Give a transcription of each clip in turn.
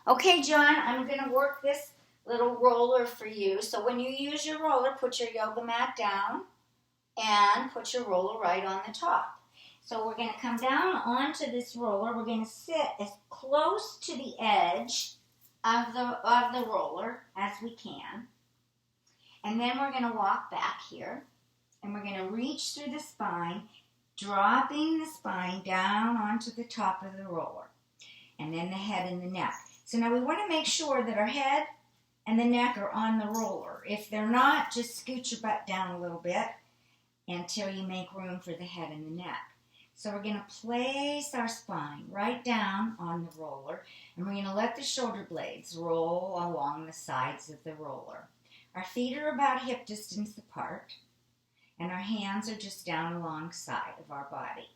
Okay, John, I'm going to work this little roller for you. So when you use your roller, put your yoga mat down and put your roller right on the top. So we're going to come down onto this roller. We're going to sit as close to the edge of the roller as we can. And then we're going to walk back here. And we're going to reach through the spine, dropping the spine down onto the top of the roller. And then the head and the neck. So now we want to make sure that our head and the neck are on the roller. If they're not, just scoot your butt down a little bit until you make room for the head and the neck. So we're going to place our spine right down on the roller, and we're going to let the shoulder blades roll along the sides of the roller. Our feet are about hip distance apart, and our hands are just down alongside of our body.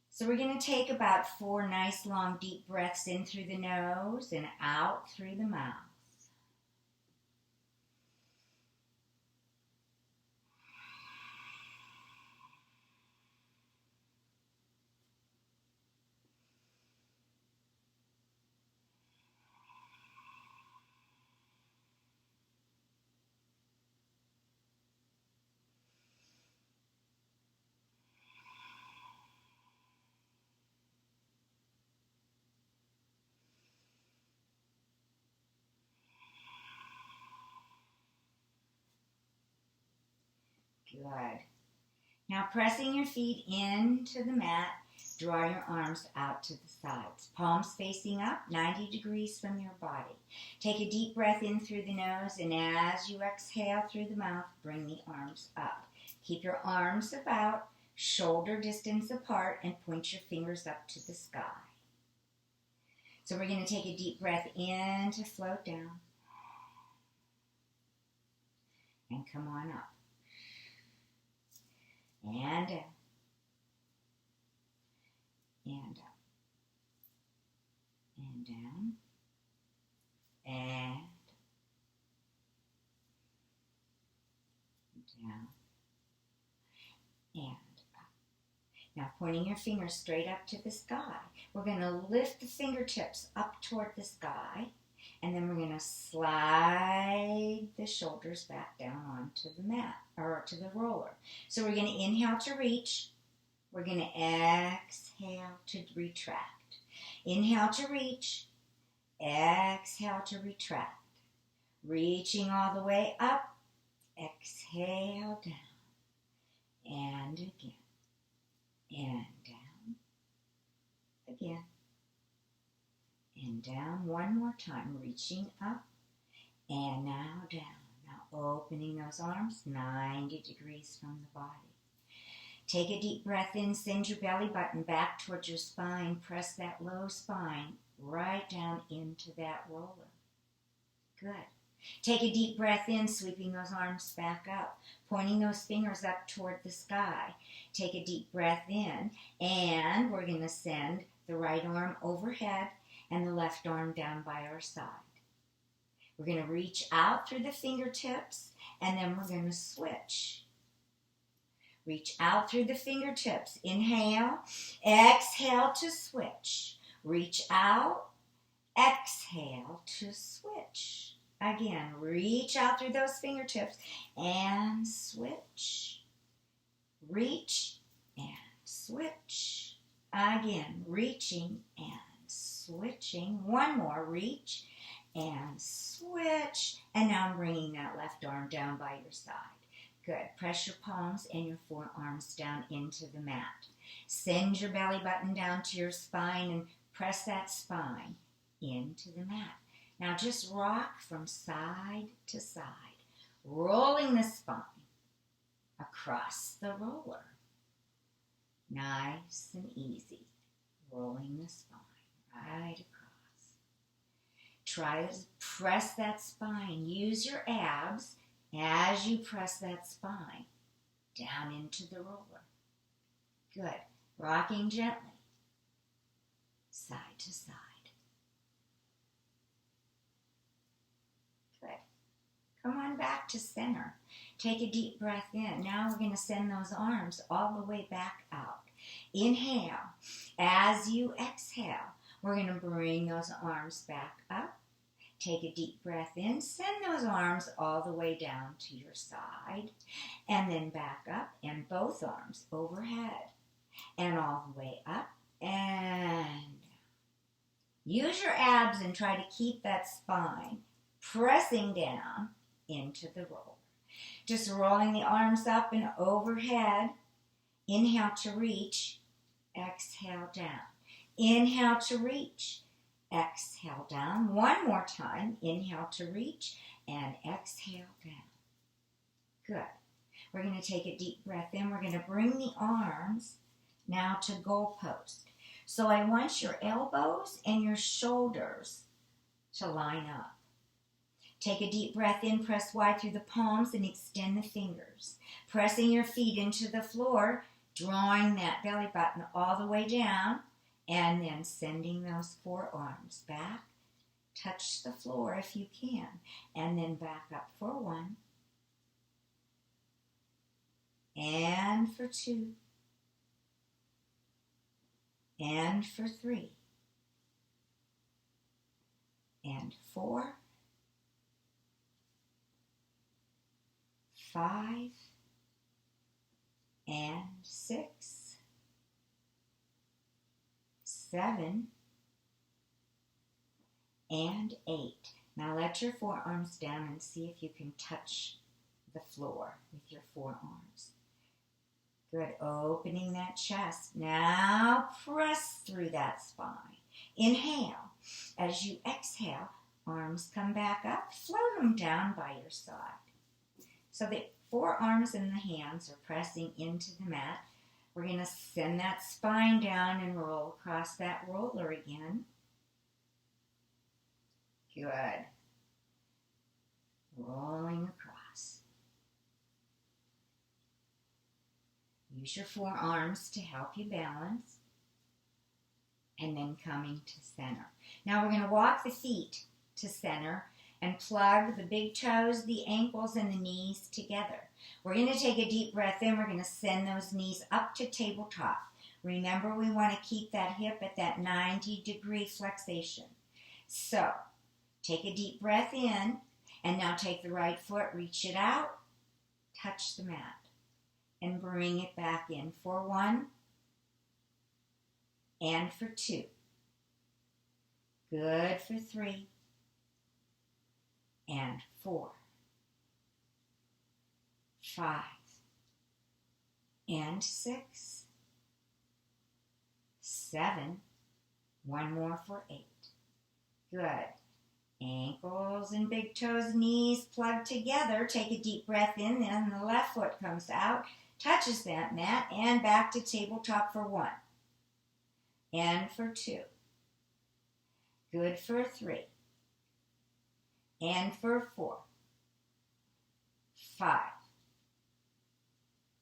So we're going to take about 4 nice long deep breaths in through the nose and out through the mouth. Good. Now pressing your feet into the mat, draw your arms out to the sides. Palms facing up, 90 degrees from your body. Take a deep breath in through the nose, and as you exhale through the mouth, bring the arms up. Keep your arms about shoulder distance apart and point your fingers up to the sky. So we're going to take a deep breath in to float down. And come on up. And down. And up. And down. And down. And up. Now pointing your fingers straight up to the sky. We're going to lift the fingertips up toward the sky. And then we're going to slide the shoulders back down onto the mat, or to the roller. So we're going to inhale to reach. We're going to exhale to retract. Inhale to reach. Exhale to retract. Reaching all the way up. Exhale down. And again. And down. Again. And down one more time, reaching up, and now down. Now opening those arms 90 degrees from the body. Take a deep breath in, send your belly button back towards your spine. Press that low spine right down into that roller. Good. Take a deep breath in, sweeping those arms back up, pointing those fingers up toward the sky. Take a deep breath in, and we're going to send the right arm overhead and the left arm down by our side. We're going to reach out through the fingertips, and then we're going to switch. Reach out through the fingertips. Inhale. Exhale to switch. Reach out. Exhale to switch. Again, reach out through those fingertips and switch. Reach and switch. Again, reaching and switching. One more, reach and switch. And now I'm bringing that left arm down by your side. Good. Press your palms and your forearms down into the mat. Send your belly button down to your spine and press that spine into the mat. Now just rock from side to side, rolling the spine across the roller. Nice and easy, rolling the spine right across. Try to press that spine. Use your abs as you press that spine down into the roller. Good. Rocking gently, side to side. Good. Come on back to center. Take a deep breath in. Now we're going to send those arms all the way back out. Inhale. As you exhale, We're going to bring those arms back up. Take a deep breath in. Send those arms all the way down to your side. And then back up and both arms overhead. And all the way up and use your abs and try to keep that spine pressing down into the roller. Just rolling the arms up and overhead. Inhale to reach. Exhale down. Inhale to reach. Exhale down. One more time. Inhale to reach and exhale down. Good. We're going to take a deep breath in. We're going to bring the arms now to goal post. So I want your elbows and your shoulders to line up. Take a deep breath in, press wide through the palms and extend the fingers. Pressing your feet into the floor, drawing that belly button all the way down, and then sending those forearms back. Touch the floor if you can, and then back up for 1, and for 2, and for 3, and 4, 5, and 6, 7, and 8. Now let your forearms down and see if you can touch the floor with your forearms. Good, opening that chest. Now press through that spine. Inhale. As you exhale, arms come back up, float them down by your side. So the forearms and the hands are pressing into the mat. We're going to send that spine down and roll across that roller again. Good. Rolling across. Use your forearms to help you balance. And then coming to center. Now we're going to walk the feet to center and plug the big toes, the ankles, and the knees together. We're going to take a deep breath in. We're going to send those knees up to tabletop. Remember, we want to keep that hip at that 90-degree flexation. So, take a deep breath in, and now take the right foot, reach it out, touch the mat, and bring it back in for 1 and for 2. Good for 3 and 4, 5 and 6, 7, one more for 8. Good. Ankles and big toes, knees plugged together. Take a deep breath in, then the left foot comes out, touches that mat, and back to tabletop for 1 and for 2. Good for 3 and for 4, 5,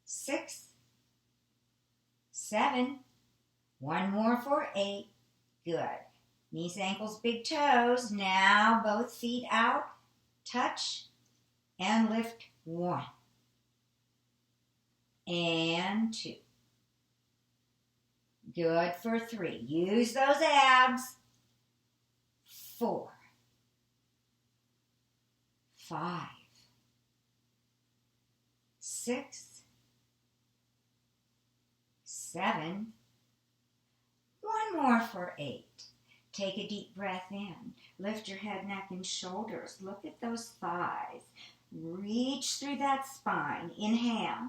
6, 7, one more for 8. Good. Knees, ankles, big toes. Now both feet out. Touch and lift 1 and 2. Good for 3. Use those abs. 4, 5, 6, 7, one more for 8. Take a deep breath in. Lift your head, neck, and shoulders. Look at those thighs. Reach through that spine. Inhale.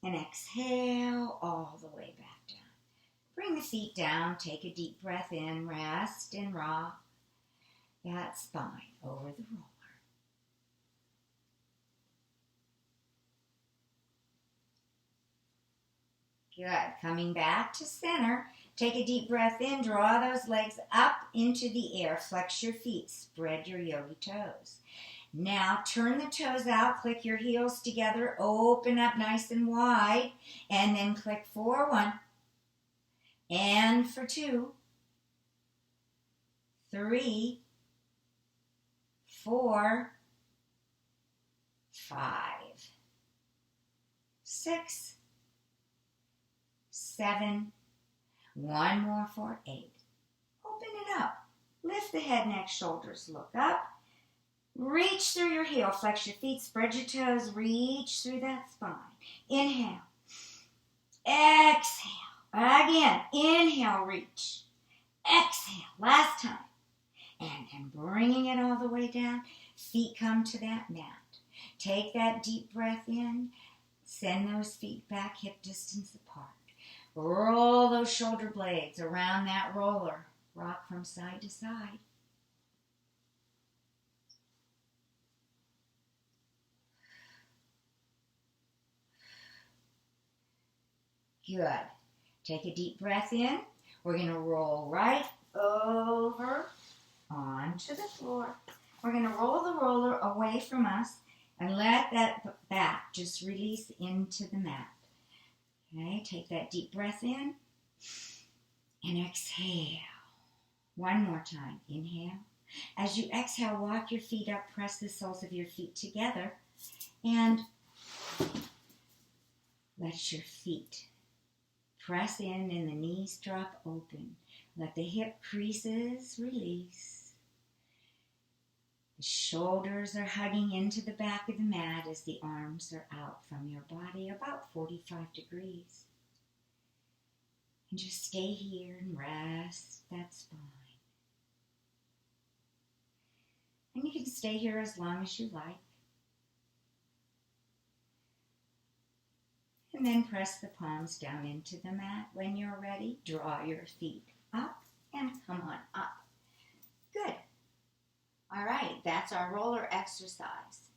And exhale all the way back down. Bring the feet down. Take a deep breath in. Rest and rock that spine over the roller. Good. Coming back to center. Take a deep breath in. Draw those legs up into the air. Flex your feet. Spread your yogi toes. Now turn the toes out. Click your heels together. Open up nice and wide. And then click for 1. And for 2. 3. 4. 5. 6. 7. One more for 8. Open it up. Lift the head, neck, shoulders. Look up. Reach through your heel. Flex your feet. Spread your toes. Reach through that spine. Inhale. Exhale. Again. Inhale, reach. Exhale. Last time. And bringing it all the way down. Feet come to that mat. Take that deep breath in. Send those feet back hip distance apart. Roll those shoulder blades around that roller. Rock from side to side. Good. Take a deep breath in. We're going to roll right over onto the floor. We're going to roll the roller away from us and let that back just release into the mat. Okay, take that deep breath in and exhale. One more time. Inhale. As you exhale, walk your feet up, press the soles of your feet together, and let your feet press in and the knees drop open. Let the hip creases release. The shoulders are hugging into the back of the mat as the arms are out from your body, about 45 degrees. And just stay here and rest that spine. And you can stay here as long as you like. And then press the palms down into the mat. When you're ready, draw your feet up and come on up. Good. All right, that's our roller exercise.